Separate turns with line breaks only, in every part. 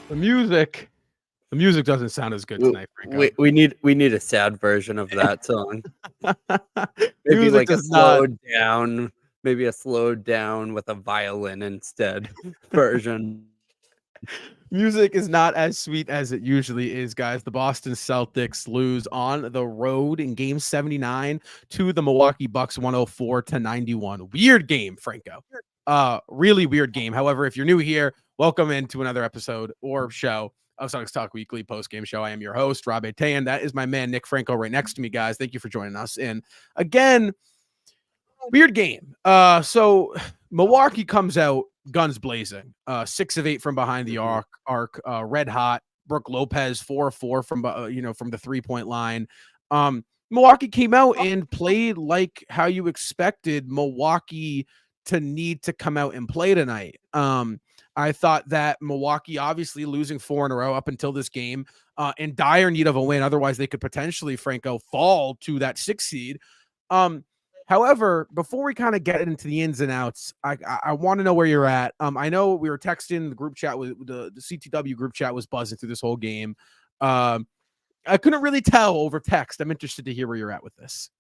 The music doesn't sound as good tonight, Franco.
We need a sad version of that song. Maybe
Music
like a
does not.
slowed down, maybe a slowed down with a violin instead version.
Music is not as sweet as it usually is, guys. The Boston Celtics lose on the road in game 79 to the Milwaukee Bucks 104-91. Weird game, Franco. Really weird game. However, if you're new here, welcome into another episode or show of Celtics Talk Weekly Post Game Show. I am your host, Rob Atayan. That is my man, Nick Franco, right next to me, guys. Thank you for joining us. And again, weird game. So Milwaukee comes out guns blazing, 6 of 8 from behind the arc, red hot. Brooke Lopez 4 of 4 from from the 3-point line. Milwaukee came out and played like how you expected Milwaukee to need to come out and play tonight. I thought that Milwaukee, obviously losing 4 in a row up until this game, in dire need of a win. Otherwise, they could potentially, Franco, fall to that 6th seed. However, before we kind of get into the ins and outs, I want to know where you're at. I know we were texting the group chat with the CTW group chat was buzzing through this whole game. I couldn't really tell over text. I'm interested to hear where you're at with this.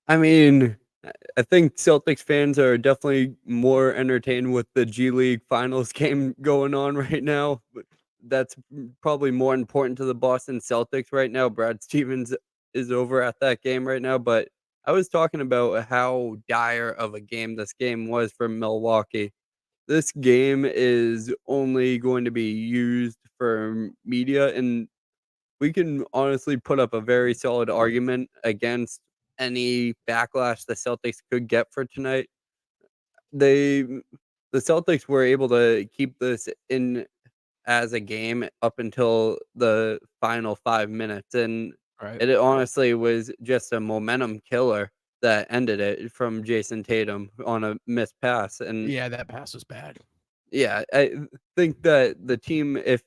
I mean, I think Celtics fans are definitely more entertained with the G League Finals game going on right now. But that's probably more important to the Boston Celtics right now. Brad Stevens is over at that game right now, but I was talking about how dire of a game this game was for Milwaukee. This game is only going to be used for media, and we can honestly put up a very solid argument against any backlash the Celtics could get for tonight. They the Celtics were able to keep this in as a game up until the final 5 minutes, and
Right.
it honestly was just a momentum killer that ended it from Jayson Tatum on a missed pass, and
Yeah, that pass was bad.
yeah, I think that the team, if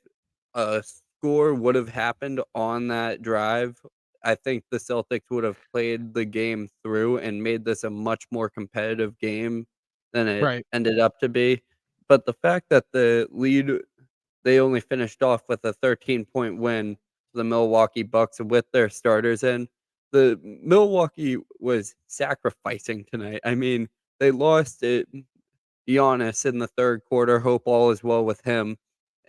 a score would have happened on that drive, I think the Celtics would have played the game through and made this a much more competitive game than it
Right.
ended up to be. But the fact that they only finished off with a 13-point win, the Milwaukee Bucks with their starters in. The Milwaukee was sacrificing tonight. I mean, they lost it Giannis in the 3rd quarter, hope all is well with him.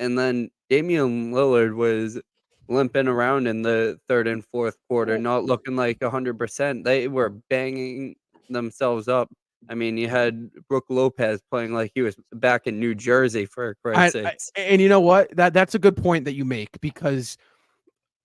And then Damian Lillard was limping around in the 3rd and 4th quarter, not looking like 100%. They were banging themselves up. I mean, you had Brook Lopez playing like he was back in New Jersey, for Christ's
I
sakes.
and you know what? That's a good point that you make because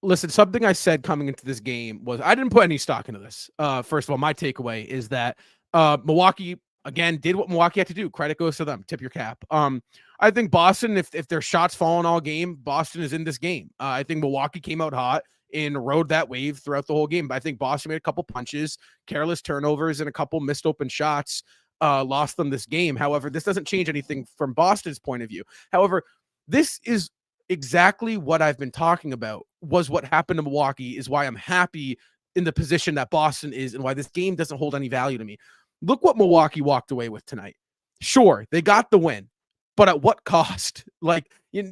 listen, something I said coming into this game was I didn't put any stock into this. First of all, my takeaway is that Milwaukee again did what Milwaukee had to do. Credit goes to them. Tip your cap. I think Boston, if their shots falling all game, Boston is in this game. I think Milwaukee came out hot and rode that wave throughout the whole game. But I think Boston made a couple punches, careless turnovers, and a couple missed open shots. Lost them this game. However, this doesn't change anything from Boston's point of view. However, this is exactly what I've been talking about was what happened to Milwaukee is why I'm happy in the position that Boston is and why this game doesn't hold any value to me. Look what Milwaukee walked away with tonight. Sure, they got the win, but at what cost? Like you're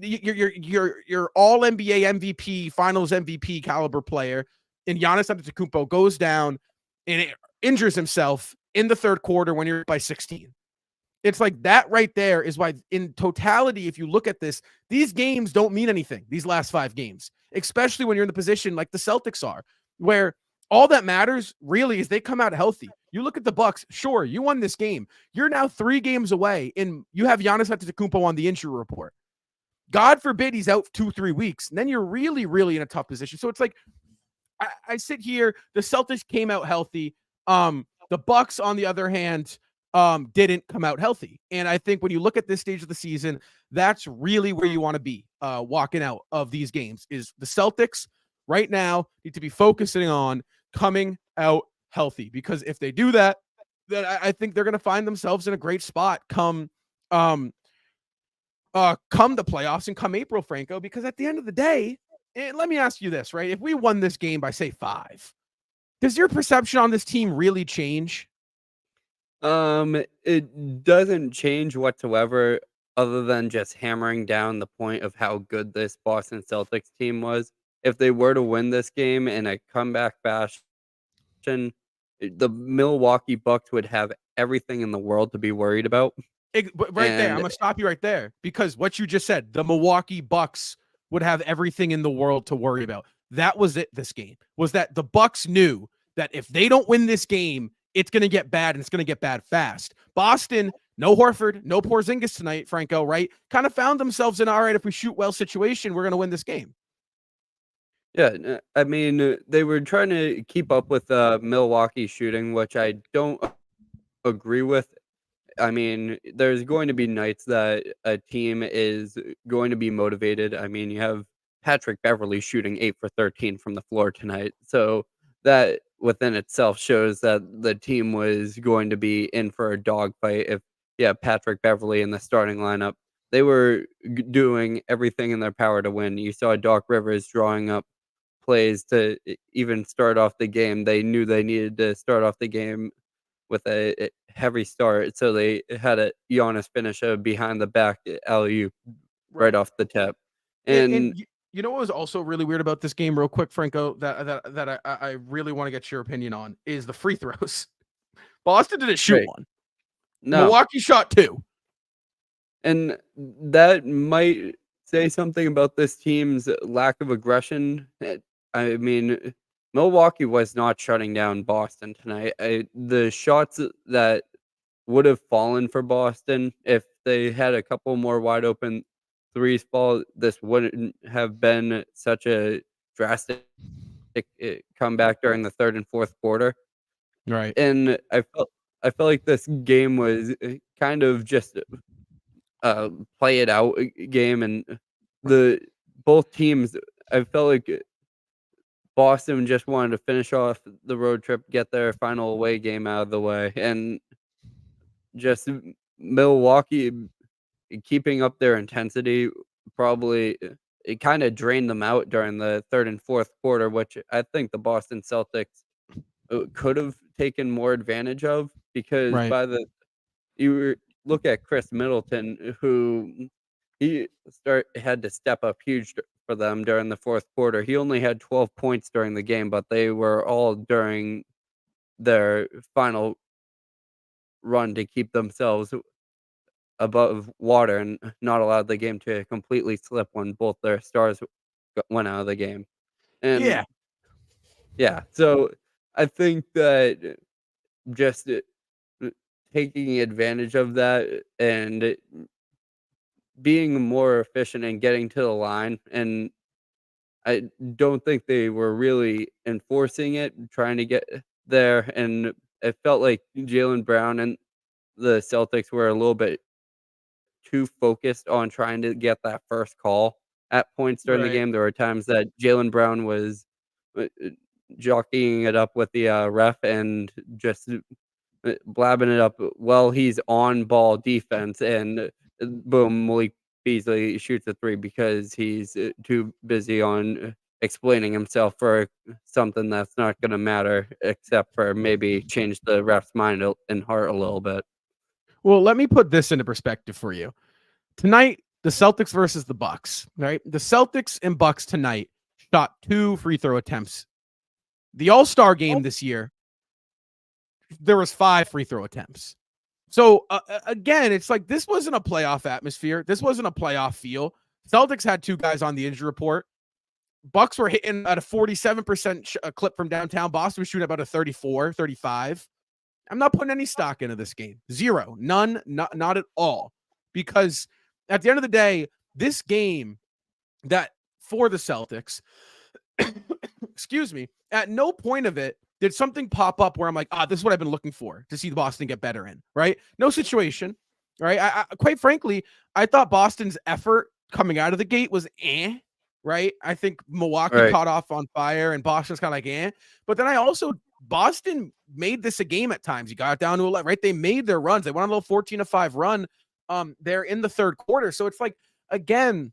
all NBA MVP, Finals MVP caliber player, and Giannis Antetokounmpo goes down and injures himself in the 3rd quarter when you're by 16. It's like that right there is why, in totality, if you look at this, these games don't mean anything, these last 5 games, especially when you're in the position like the Celtics are, where all that matters really is they come out healthy. You look at the Bucks, sure, you won this game. You're now 3 games away, and you have Giannis Antetokounmpo on the injury report. God forbid he's out 2-3 weeks, and then you're really, really in a tough position. So it's like I sit here, the Celtics came out healthy. The Bucks, on the other hand, didn't come out healthy. And I think when you look at this stage of the season, that's really where you want to be walking out of these games is the Celtics right now need to be focusing on coming out healthy, because if they do that, then I think they're going to find themselves in a great spot come the playoffs and come April, Franco, because at the end of the day, and let me ask you this, right? If we won this game by say 5, does your perception on this team really change?
It doesn't change whatsoever other than just hammering down the point of how good this Boston Celtics team was. If they were to win this game in a comeback fashion, the Milwaukee Bucks would have everything in the world to be worried about.
But right there, I'm
And
gonna stop you right there because what you just said, the Milwaukee Bucks would have everything in the world to worry about. That was it. This game was that the Bucks knew that if they don't win this game, it's gonna get bad and it's gonna get bad fast. Boston, no Horford, no Porzingis tonight, Franco, right? Kind of found themselves in all right. If we shoot well situation, we're gonna win this game.
yeah, I mean, they were trying to keep up with Milwaukee shooting, which I don't agree with. I mean, there's going to be nights that a team is going to be motivated. I mean, you have Patrick Beverly shooting 8 for 13 from the floor tonight. So that within itself shows that the team was going to be in for a dogfight if yeah, Patrick Beverly in the starting lineup. They were doing everything in their power to win. You saw Doc Rivers drawing up plays to even start off the game. They knew they needed to start off the game with a heavy start, so they had a Giannis finish a behind the back alley-oop right
Right.
off the tip.
And
And
you know what was also really weird about this game, real quick, Franco, that I really want to get your opinion on is the free throws. Boston didn't shoot
right,
one.
no,
Milwaukee shot two.
and that might say something about this team's lack of aggression. I mean, Milwaukee was not shutting down Boston tonight. The shots that would have fallen for Boston if they had a couple more wide open threes fall. This wouldn't have been such a drastic comeback during the third and fourth quarter.
Right.
And I felt like this game was kind of just a play it out game, and the both teams. I felt like Boston just wanted to finish off the road trip, get their final away game out of the way, and just Milwaukee keeping up their intensity probably it kinda drained them out during the 3rd and 4th quarter, which I think the Boston Celtics, could have taken more advantage of because
Right.
by the you look at Chris Middleton, who he had to step up huge for them during the 4th quarter. He only had 12 points during the game, but they were all during their final run to keep themselves above water and not allowed the game to completely slip when both their stars went out of the game. And
Yeah.
yeah, so I think that just uh, taking advantage of that and being more efficient and getting to the line. And I don't think they were really enforcing it, trying to get there. And it felt like Jalen Brown and the Celtics were a little bit too focused on trying to get that first call at points during the
Right.
game. There were times that Jalen Brown was jockeying it up with the ref and just blabbing it up while he's on ball defense, and boom, Malik Beasley shoots a three because he's too busy on explaining himself for something that's not going to matter except for maybe change the ref's mind and heart a little bit.
Well, let me put this into perspective for you. Tonight, the Celtics versus the Bucks, right? The Celtics and Bucks tonight shot 2 free throw attempts. The All-Star game this year, there was 5 free throw attempts. So again, it's like this wasn't a playoff atmosphere. This wasn't a playoff feel. Celtics had 2 guys on the injury report. Bucks were hitting at a 47% clip from downtown. Boston was shooting about a 34, 35. I'm not putting any stock into this game. Zero. None. Not at all. Because at the end of the day, this game that for the Celtics, excuse me, at no point of it did something pop up where I'm like, this is what I've been looking for to see the Boston get better in, right? No situation, right? I quite frankly, I thought Boston's effort coming out of the gate was right? I think Milwaukee
Right.
caught off on fire and Boston's kind of like But then Boston made this a game at times. You got down to 11, right? They made their runs. They went on a little 14-5 run there in the 3rd quarter. So it's like, again,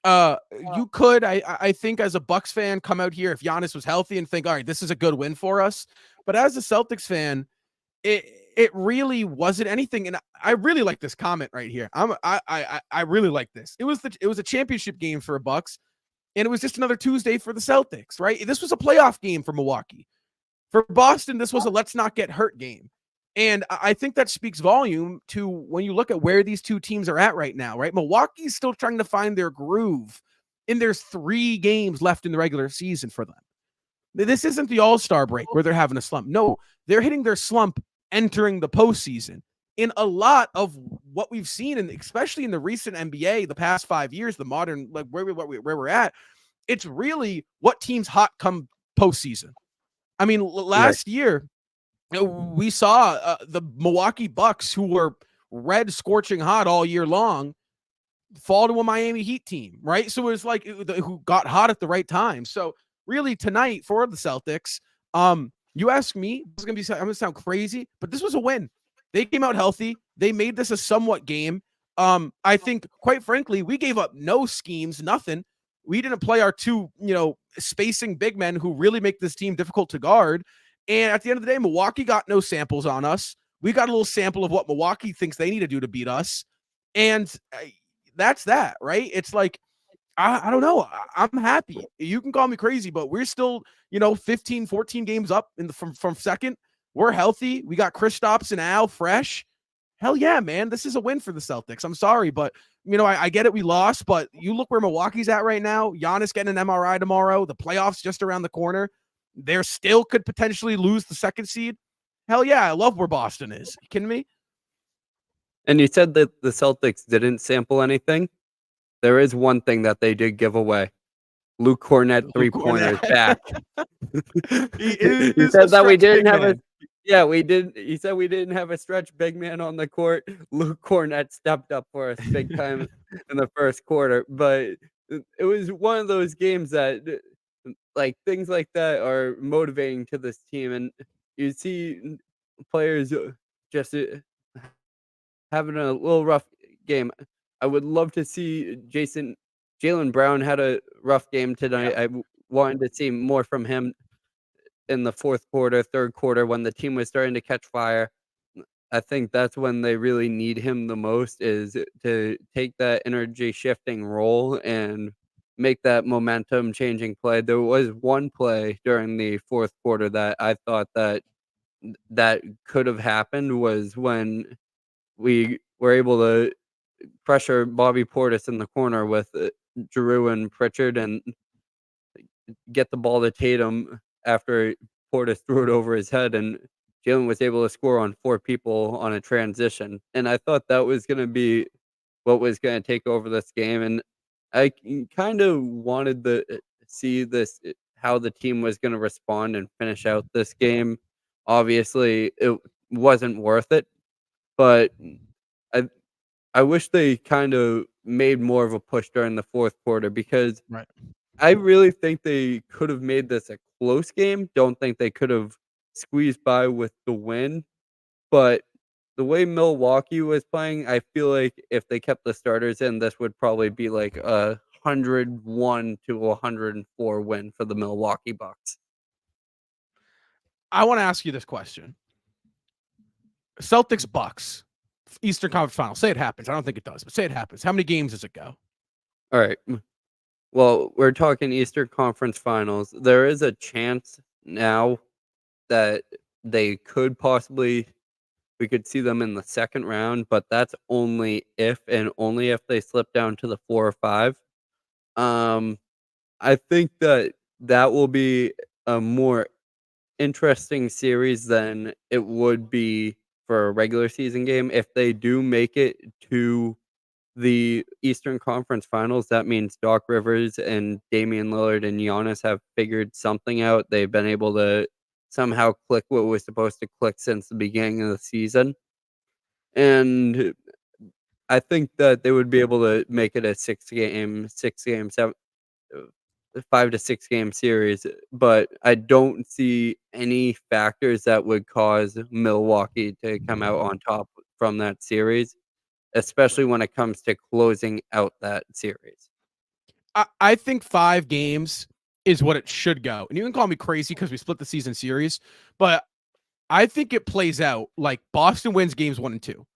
you could, I think, as a Bucks fan, come out here if Giannis was healthy and think, all right, this is a good win for us. But as a Celtics fan, it really wasn't anything. And I really like this comment right here. I really like this. It was a championship game for a Bucks, and it was just another Tuesday for the Celtics, right? This was a playoff game for Milwaukee. For Boston, this was a let's not get hurt game. And I think that speaks volume to when you look at where these two teams are at right now, right? Milwaukee's still trying to find their groove, and there's 3 games left in the regular season for them. This isn't the All-Star break where they're having a slump. No, they're hitting their slump entering the postseason. In a lot of what we've seen, and especially in the recent NBA, the past 5 years, the modern, like where we're at, it's really what teams hot come postseason. I mean, last year, we saw the Milwaukee Bucks, who were red scorching hot all year long, fall to a Miami Heat team, right? So it was like who got hot at the right time. So really tonight for the Celtics, you ask me, I'm gonna sound crazy, but this was a win. They came out healthy. They made this a somewhat game. I think, quite frankly, we gave up no schemes, nothing. We didn't play our two, spacing big men who really make this team difficult to guard. And at the end of the day, Milwaukee got no samples on us. We got a little sample of what Milwaukee thinks they need to do to beat us. And that's that, right? It's like, I don't know. I'm happy. You can call me crazy, but we're still, 15, 14 games up from second. We're healthy. We got Kristaps and Al fresh. Hell yeah, man. This is a win for the Celtics. I'm sorry, but, I get it. We lost, but you look where Milwaukee's at right now. Giannis getting an MRI tomorrow. The playoffs just around the corner. They still could potentially lose the second seed. Hell yeah, I love where Boston is. You kidding me?
And you said that the Celtics didn't sample anything. There is one thing that they did give away. Luke Cornett three-pointers back. He said that we didn't have a we did. He said we didn't have a stretch big man on the court. Luke Cornett stepped up for us big time in the first quarter, but it was one of those games that like things like that are motivating to this team, and you see players just having a little rough game. I would love to see Jaylen Brown had a rough game tonight.
Yeah.
I wanted to see more from him in the fourth quarter, third quarter, when the team was starting to catch fire. I think that's when they really need him the most, is to take that energy shifting role and make that momentum changing play. There was one play during the fourth quarter that I thought that could have happened, was when we were able to pressure Bobby Portis in the corner with Giroux and Pritchard and get the ball to Tatum after Portis threw it over his head, and Jaylen was able to score on 4 people on a transition. And I thought that was going to be what was going to take over this game. And I kind of wanted to see this, how the team was going to respond and finish out this game. Obviously, it wasn't worth it, but I wish they kind of made more of a push during the fourth quarter, because
Right.
I really think they could have made this a close game. Don't think they could have squeezed by with the win, but the way Milwaukee was playing, I feel like if they kept the starters in, this would probably be like a 101 to 104 win for the Milwaukee Bucks.
I want to ask you this question. Celtics Bucks, Eastern Conference Final. Say it happens. I don't think it does, but say it happens. How many games does it go?
All right. Well, we're talking Eastern Conference Finals. There is a chance now that they could possibly, we could see them in the second round, but that's only if they slip down to the 4 or 5. I think that will be a more interesting series than it would be for a regular season game. If they do make it to the Eastern Conference Finals, that means Doc Rivers and Damian Lillard and Giannis have figured something out. They've been able to somehow click what was supposed to click since the beginning of the season. And I think that they would be able to make it a 5 to 6 game series, but I don't see any factors that would cause Milwaukee to come out on top from that series, especially when it comes to closing out that series.
I think 5 games is what it should go. And you can call me crazy because we split the season series, but I think it plays out like Boston wins games 1 and 2.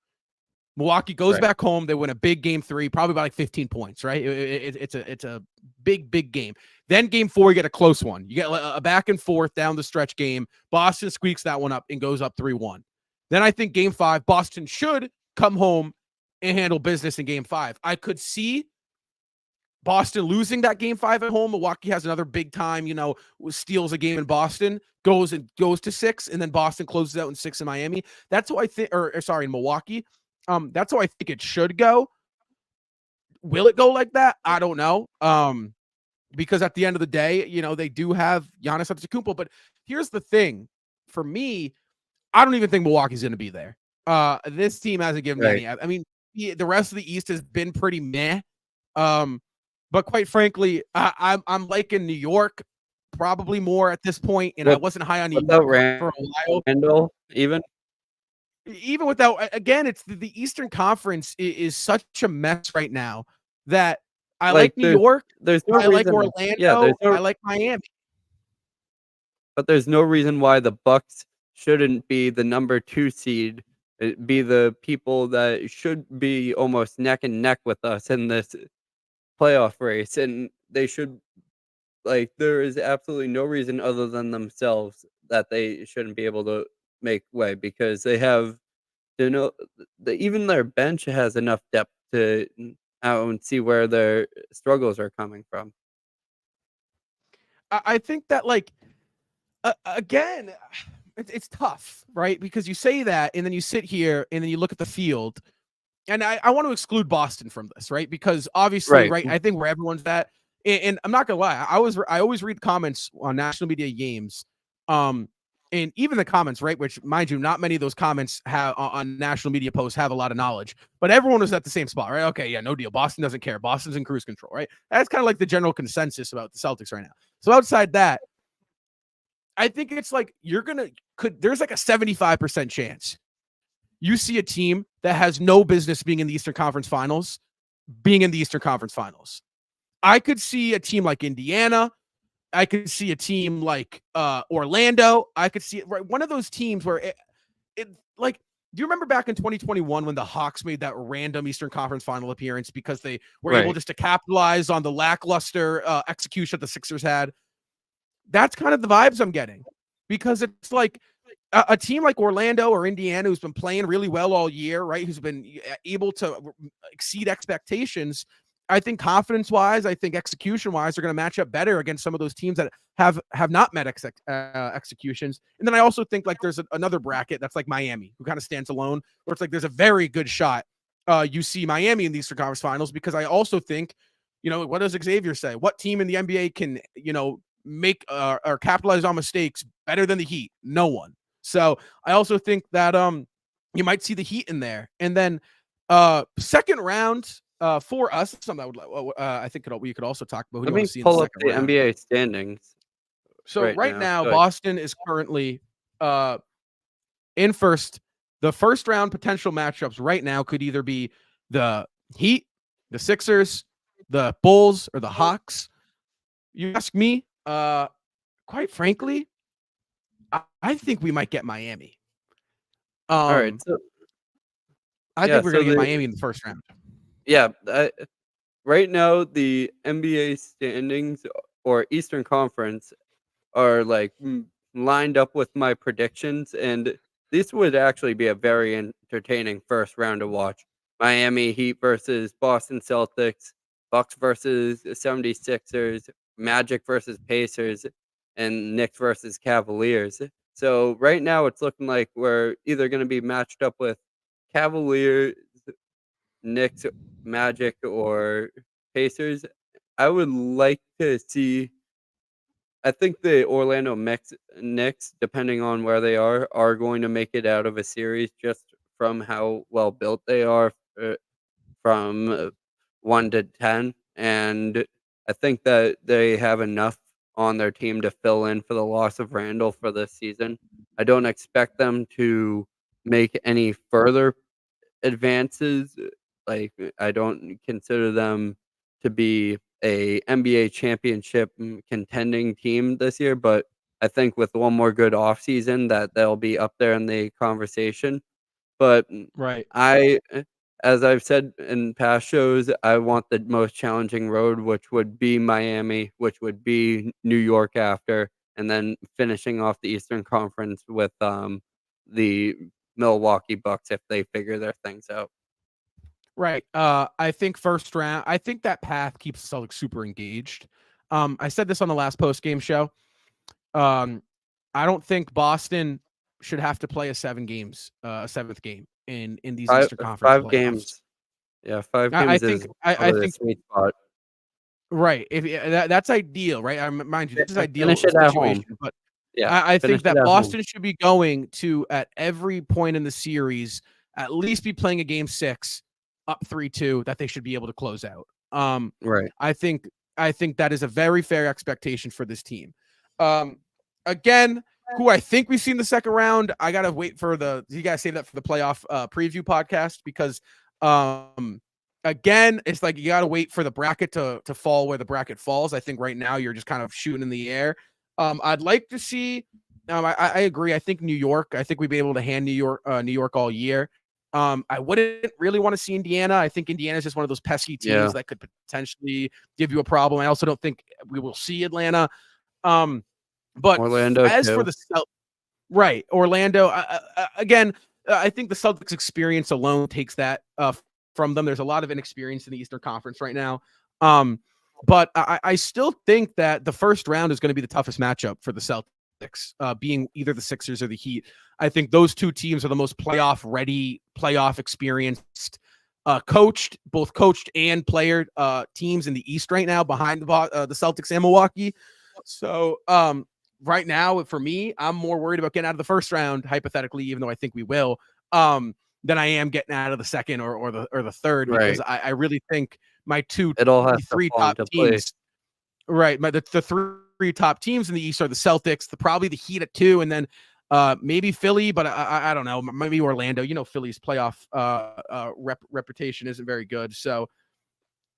Milwaukee goes back home. They win a big game 3, probably by like 15 points, right? It's a big game. Then game 4, you get a close one. You get a back and forth down the stretch game. Boston squeaks that one up and goes up 3-1. Then I think game 5, Boston should come home and handle business in game 5. I could see Boston losing that game 5 at home. Milwaukee has another big time, steals a game in Boston, goes to 6, and then Boston closes out in 6 in Miami. That's how I think, in Milwaukee. That's how I think it should go. Will it go like that? I don't know. Because at the end of the day, they do have Giannis Antetokounmpo. But here's the thing. For me, I don't even think Milwaukee's going to be there. This team hasn't given me any. I mean, the rest of the East has been pretty meh. But quite frankly, I'm liking New York probably more at this point, and I wasn't high on New York for a while.
Randall,
even without, again, it's the Eastern Conference is such a mess right now that I
Like,
like New York.
there's no
I like
reason. Yeah, there's
Orlando.
no.
I like Miami.
But there's no reason why the Bucks shouldn't be the number 2 seed, be the people that should be almost neck and neck with us in this playoff race, and they should like, there is absolutely no reason other than themselves that they shouldn't be able to make way because they have you know, even their bench has enough depth to out and see where their struggles are coming from.
I think that like again, it's tough, right? Because you say that, and then you sit here, and then you look at the field, and I want to exclude Boston from this, right? Because obviously,
Right.
right, I think where everyone's at, and I'm not gonna lie, I always read comments on national media games, um, and even the comments, right, which mind you, not many of those comments have on national media posts have a lot of knowledge, but everyone was at the same spot, right? Okay, yeah, no deal. Boston doesn't care. Boston's in cruise control, right? That's kind of like the general consensus about the Celtics right now. So outside that, I think it's like there's like a 75% chance you see a team that has no business being in the Eastern Conference Finals being in the Eastern Conference Finals. I could see a team like Indiana. I could see a team like Orlando. I could see right, one of those teams where it like. Do you remember back in 2021 when the Hawks made that random Eastern Conference Final appearance because they were able
Right.
just to capitalize on the lackluster execution that the Sixers had? That's kind of the vibes I'm getting because it's like a team like Orlando or Indiana who's been playing really well all year, right? Who's been able to exceed expectations. I think confidence wise, I think execution wise, they're going to match up better against some of those teams that have not met executions. And then I also think like there's another bracket that's like Miami, who kind of stands alone, where it's like there's a very good shot you see Miami in the Eastern Conference Finals because I also think, what does Xavier say? What team in the NBA can, make or capitalize on mistakes better than the Heat? No one. So I also think that you might see the Heat in there. And then second round for us, something I would I think we could also talk about who do
Let
you want
me
to see in the
pull up
second
the
round.
NBA standings
So
right
right
now.
now,
Go ahead.
Boston is currently in first. The first round potential matchups right now could either be the Heat, the Sixers, the Bulls, or the Hawks. You ask me, quite frankly, I think we might get Miami.
Alright, so
I
yeah,
think we're
so
going to get Miami in the first round.
yeah, right now, the NBA standings or Eastern Conference are, like, lined up with my predictions, and this would actually be a very entertaining first round to watch. Miami Heat versus Boston Celtics, Bucks versus 76ers, Magic versus Pacers, and Knicks versus Cavaliers. So, right now, it's looking like we're either gonna be matched up with Cavaliers, Knicks, Magic, or Pacers. I would like to see I think the Orlando Knicks, depending on where they are going to make it out of a series just from how well built they are, from 1 to 10, and I think that they have enough on their team to fill in for the loss of Randall for this season. I don't expect them to make any further advances. Like, I don't consider them to be a NBA championship contending team this year, but I think with one more good offseason that they'll be up there in the conversation. But
Right.
I as I've said in past shows, I want the most challenging road, which would be Miami, which would be New York after, and then finishing off the Eastern Conference with the Milwaukee Bucks if they figure their things out.
Right. I think first round, I think that path keeps the Celtics super engaged. I said this on the last post game show. Um, I don't think Boston should have to play a seventh game in these
Five
Eastern Conference
5
playoffs.
games. Yeah, 5
I
games is
think I
probably the
think
sweet spot.
right. If that's ideal, right? Mind you, this is ideal
Finish it at home.
situation, but
Yeah,
I
finish
think
it
that
at home.
Boston should be going to at every point in the series at least be playing a game 6 up 3-2 that they should be able to close out.
Right.
I think that is a very fair expectation for this team. Again, who I think we see in the second round, I gotta wait for you guys save that for the playoff preview podcast because again, it's like you got to wait for the bracket to fall where the bracket falls. I think right now you're just kind of shooting in the air. I'd like to see. I agree. I think New York. I think we'd be able to hand New York all year. I wouldn't really want to see Indiana. I think Indiana is just one of those pesky teams that could potentially give you a problem. I also don't think we will see Atlanta. But
Orlando
as
too.
for the right, Orlando, again, I think the Celtics experience alone takes that from them. There's a lot of inexperience in the Eastern Conference right now. But I still think that the first round is going to be the toughest matchup for the Celtics, being either the Sixers or the Heat. I think those two teams are the most playoff ready, playoff experienced, both coached and player teams in the East right now behind the Celtics and Milwaukee. So right now, for me, I'm more worried about getting out of the first round, hypothetically, even though I think we will, than I am getting out of the second or the third, because I really think my three top teams, right? The three top teams in the East are the Celtics, probably the Heat at 2, and then maybe Philly, but I don't know, maybe Orlando. You know, Philly's playoff reputation isn't very good, so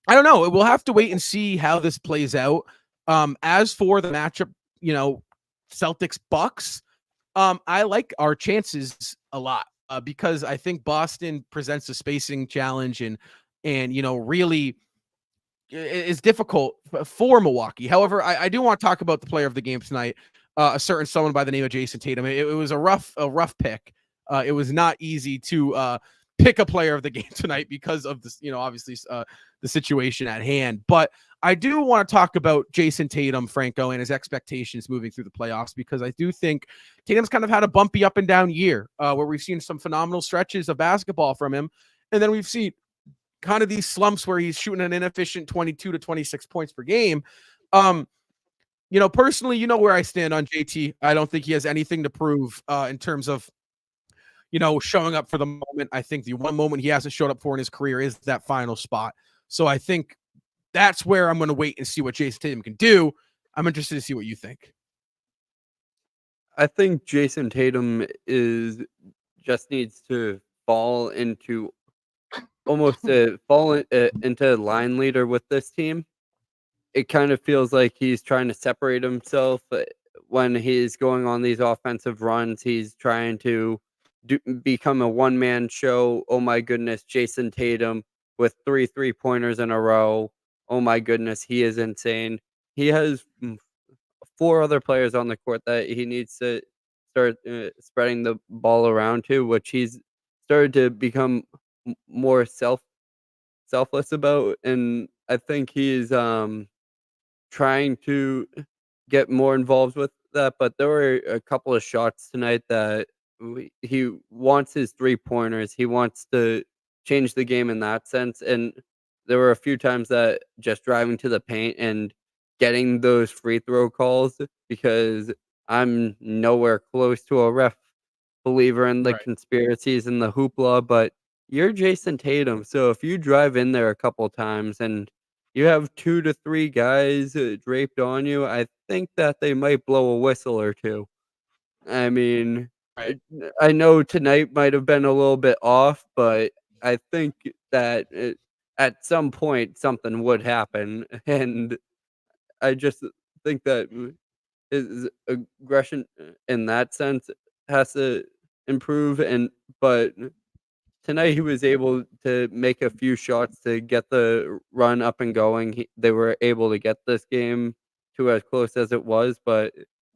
I don't know. We'll have to wait and see how this plays out. As for the matchup, Celtics Bucks, I like our chances a lot because I think Boston presents a spacing challenge and really is difficult for Milwaukee. However, I do want to talk about the player of the game tonight, a certain someone by the name of Jayson Tatum. It was a rough pick. It was not easy to pick a player of the game tonight because of this, obviously the situation at hand. But I do want to talk about Jayson Tatum, Franco, and his expectations moving through the playoffs, because I do think Tatum's kind of had a bumpy up and down year where we've seen some phenomenal stretches of basketball from him. And then we've seen kind of these slumps where he's shooting an inefficient 22 to 26 points per game. Personally, where I stand on JT. I don't think he has anything to prove in terms of, showing up for the moment. I think the one moment he hasn't showed up for in his career is that final spot. So I think that's where I'm going to wait and see what Jayson Tatum can do. I'm interested to see what you think.
I think Jayson Tatum just needs to fall into into line leader with this team. It kind of feels like he's trying to separate himself when he's going on these offensive runs. He's trying to become a one-man show. Oh my goodness, Jayson Tatum with 3 3-pointers in a row. Oh my goodness, he is insane. He has 4 other players on the court that he needs to start spreading the ball around to, which he's started to become more selfless about, and I think he's trying to get more involved with that. But there were a couple of shots tonight that he wants his 3-pointers. He wants to change the game in that sense, and there were a few times that just driving to the paint and getting those free throw calls, because I'm nowhere close to a ref believer in the conspiracies and the hoopla, but you're Jayson Tatum, so if you drive in there a couple times and you have 2 to 3 guys draped on you, I think that they might blow a whistle or 2. I mean,
Right.
I know tonight might have been a little bit off, but I think that at some point something would happen, and I just think that his aggression in that sense has to improve, but tonight he was able to make a few shots to get the run up and going. They were able to get this game to as close as it was, but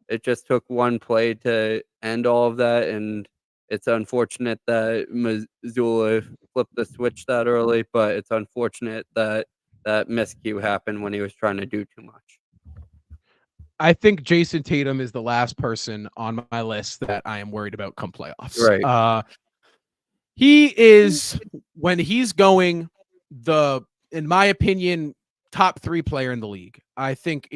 it just took one play to end all of that, and it's unfortunate that Missoula flipped the switch that early, but it's unfortunate that that miscue happened when he was trying to do too much.
I think Jayson Tatum is the last person on my list that I am worried about come playoffs.
Right.
He is, when he's going, in my opinion, top 3 player in the league. I think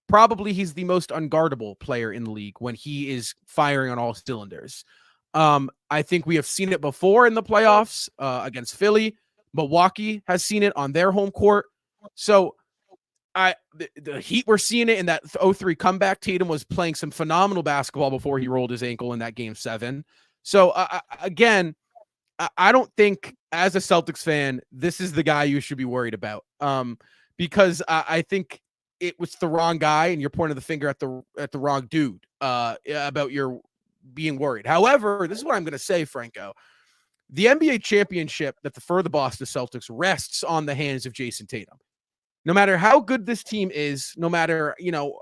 probably he's the most unguardable player in the league when he is firing on all cylinders. I think we have seen it before in the playoffs against Philly. Milwaukee has seen it on their home court. So the Heat were seeing it in that 0-3 comeback. Tatum was playing some phenomenal basketball before he rolled his ankle in that game 7. So again, I don't think as a Celtics fan, this is the guy you should be worried about. Because I think it was the wrong guy, and you're pointing the finger at the wrong dude. About your being worried. However, this is what I'm going to say, Franco. The NBA championship that for the Boston Celtics rests on the hands of Jayson Tatum. No matter how good this team is, no matter,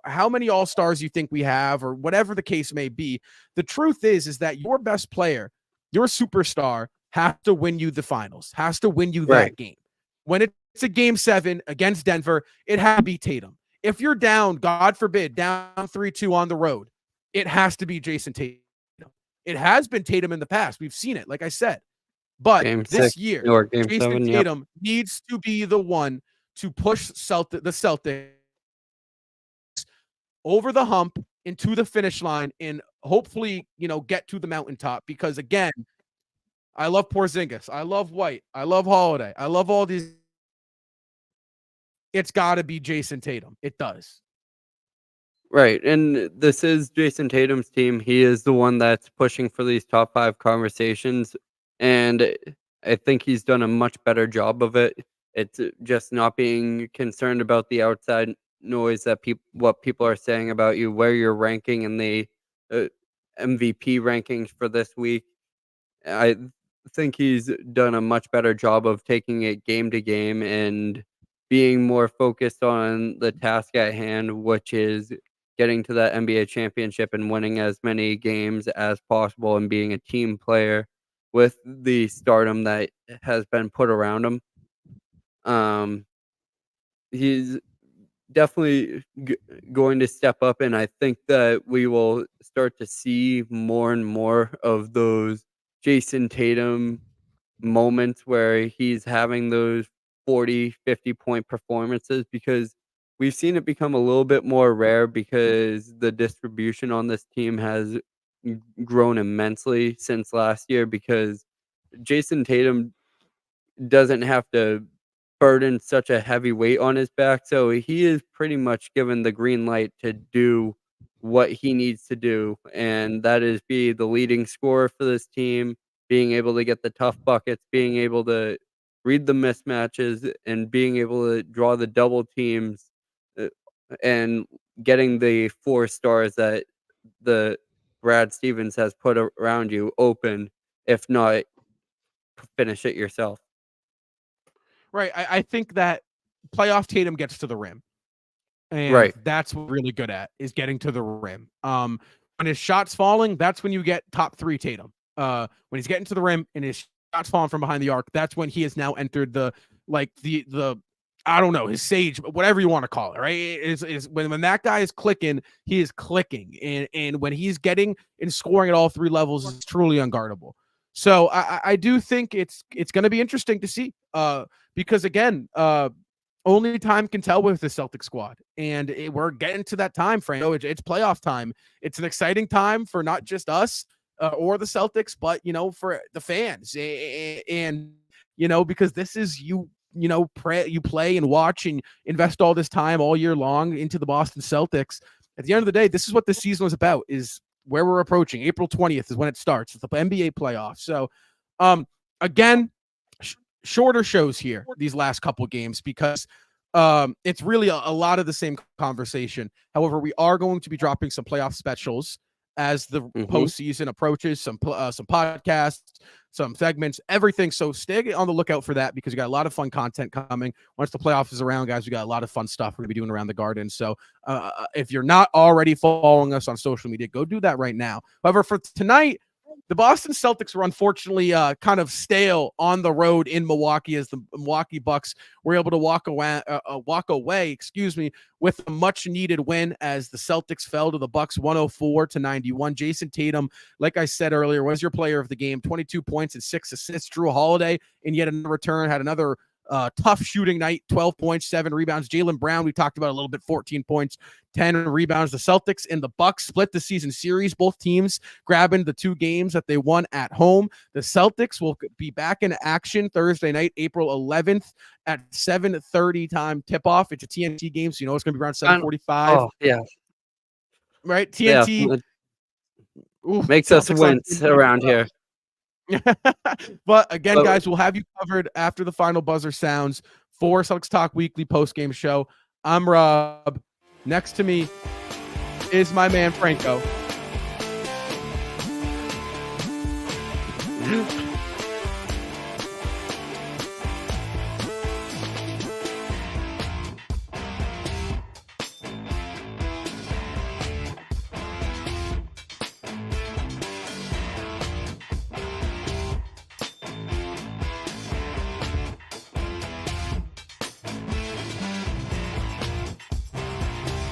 how many all-stars you think we have or whatever the case may be, the truth is that your best player, your superstar, has to win you the finals, has to win you that game. When it's a game 7 against Denver, it has to be Tatum. If you're down, God forbid, down 3-2 on the road, it has to be Jayson Tatum. It has been Tatum in the past. We've seen it, like I said. But
Game
this
6
year,
or game
Jayson
7,
Tatum needs to be the one to push the Celtics over the hump into the finish line and hopefully, get to the mountaintop. Because again, I love Porzingis, I love White, I love Holiday, I love all these. It's got to be Jayson Tatum. It does.
Right, and this is Jayson Tatum's team. He is the one that's pushing for these top 5 conversations, and I think he's done a much better job of it. It's just not being concerned about the outside noise that what people are saying about you, where you're ranking in the MVP rankings for this week. I think he's done a much better job of taking it game to game and being more focused on the task at hand, which is getting to that NBA championship and winning as many games as possible and being a team player with the stardom that has been put around him. He's definitely going to step up, and I think that we will start to see more and more of those Jayson Tatum moments where he's having those 40-50 point performances, because we've seen it become a little bit more rare because the distribution on this team has grown immensely since last year, because Jayson Tatum doesn't have to burden such a heavy weight on his back, so he is pretty much given the green light to do what he needs to do, and that is be the leading scorer for this team, being able to get the tough buckets, being able to read the mismatches, and being able to draw the double teams, uh, and getting the 4 stars that the Brad Stevens has put around you open, if not finish it yourself.
Right. I think that playoff Tatum gets to the rim. And
Right.
that's what we're really good at, is getting to the rim. When his shot's falling, that's when you get top 3 Tatum. When he's getting to the rim and his shot's falling from behind the arc, that's when he has now entered the I don't know, his sage, whatever you want to call it, right? Is when that guy is clicking, he is clicking. And when he's getting and scoring at all 3 levels, it's truly unguardable. So I do think it's going to be interesting to see, because again, only time can tell with the Celtic squad, and we're getting to that time, Franco. It's playoff time. It's an exciting time for not just us or the Celtics, but for the fans, and because this is you play and watch and invest all this time all year long into the Boston Celtics. At the end of the day, this is what this season was about. Is where we're approaching. April 20th is when it starts. It's the NBA playoffs. So, again, shorter shows here these last couple games, because it's really a lot of the same conversation. However, we are going to be dropping some playoff specials as the postseason approaches, some podcasts, some segments, everything. So stay on the lookout for that, because we got a lot of fun content coming. Once the playoffs is around, guys, we got a lot of fun stuff we're going to be doing around the Garden. So if you're not already following us on social media, go do that right now. However, for tonight, the Boston Celtics were unfortunately kind of stale on the road in Milwaukee, as the Milwaukee Bucks were able to walk away, with a much-needed win, as the Celtics fell to the Bucks 104-91. Jayson Tatum, like I said earlier, was your player of the game, 22 points and 6 assists. Drew Holiday, in yet another return, had another tough shooting night, 12 points, 7 rebounds. Jaylen Brown, we talked about a little bit, 14 points, 10 rebounds. The Celtics and the Bucks split the season series, both teams grabbing the 2 games that they won at home. The Celtics will be back in action Thursday night, April 11th at 7:30 time tip-off. It's a TNT game, so it's going to be around 7:45.
Oh, yeah.
Right? TNT.
Yeah. Makes us wince around here.
But again, guys, we'll have you covered after the final buzzer sounds for Celtics Talk Weekly post game show. I'm Rob. Next to me is my man Franco.